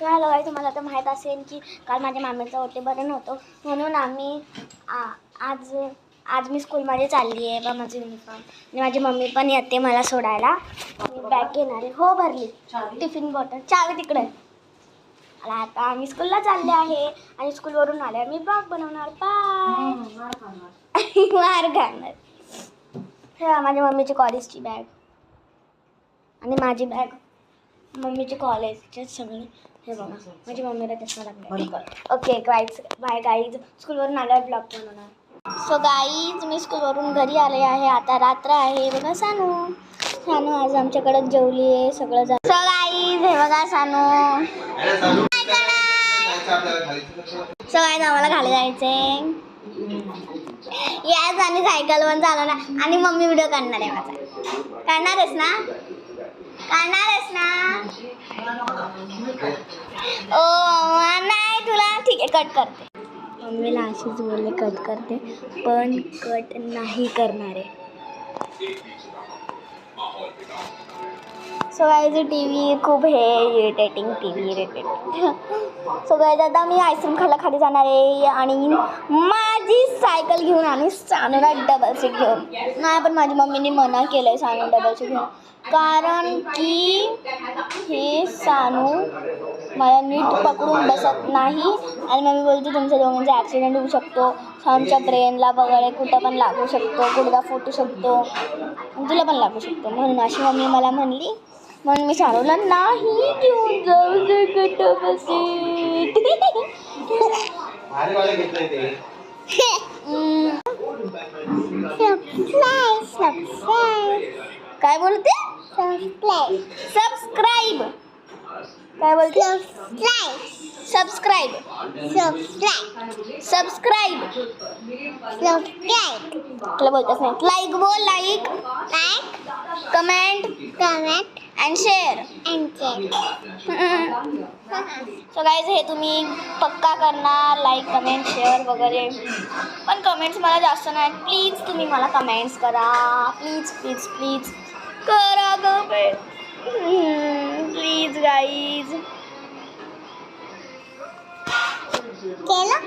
So hello guys, तुम्हाला तर माहीत असेल की काल माझ्या मामीचं ओटे बरं नव्हतं, म्हणून आम्ही आज मी स्कूलमध्ये चालली आहे बा माझी युनिफॉर्म. आणि माझी मम्मी पण येते मला सोडायला. मी बॅग घेणार आहे. हो भरली. टिफिन बॉटल चावी तिकडे. आता आम्ही स्कूलला चालले आहे आणि स्कूलवरून आल्यावर मी ब्लॉग बनवणार. बाय. मार खाणार. हे माझ्या मम्मीची कॉलेजची बॅग आणि माझी बॅग, मम्मीचे कॉलेजचे सगळे. हे बघा माझी मम्मीला चष्मा लागला. Okay guys, bye guys. स्कूलवरून आल्यावर ब्लॉग बनवणार. सो गाईज, मी स्कूलवरून घरी आले आहे. आता रात्र आहे. बघा सानू आज आमच्याकडे जेवली आहे सगळं. सो गाईज, हे बघा सानू. सो गाईज, आम्हाला खाली जायचे. याच आणि सायकल वर चालवणार आणि मम्मी व्हिडिओ काढणार आहे माझा. काढणारच ना? ओ नाही, तुला ठीक आहे, कट करते. मम्मीला अशीच बोलले कट करते, पण कट नाही करणार आहे. सो गाईज, टी व्ही खूप इरिटेटिंग. सो गाईज, आता मी आईस्क्रीम खायला खाली जाणार आहे आणि माझी सायकल घेऊन आणि सानूला डबल सीट घेऊन. नाही, पण माझी मम्मीने मना केलं आहे सानू डबल सीट घेऊन, कारण की हे सानू मला नीट पकडून बसत नाही. आणि मम्मी बोलते तुमच्या दोघांचा ॲक्सिडेंट होऊ शकतो, सानूच्या ब्रेनला वगैरे कुठं पण लागू शकतो, गुडघा फुटू शकतो आणि तुला पण लागू शकतो. म्हणून अशी मम्मी मला म्हणली, म्हणून मी सानूला नाही घेऊन जाऊ शकत डबल सीट. काय बोलते? सबस्क्राईब. काय बोलते? सबस्क्राईब. तुला बोलतच नाही. लाईक बोल. Like comment and share. So guys, हे तुम्ही पक्का करणार, लाईक कमेंट शेअर वगैरे. पण कमेंट्स मला जास्त नाही. प्लीज तुम्ही मला कमेंट्स करा. प्लीज करा कमेंट. Please guys. केलं?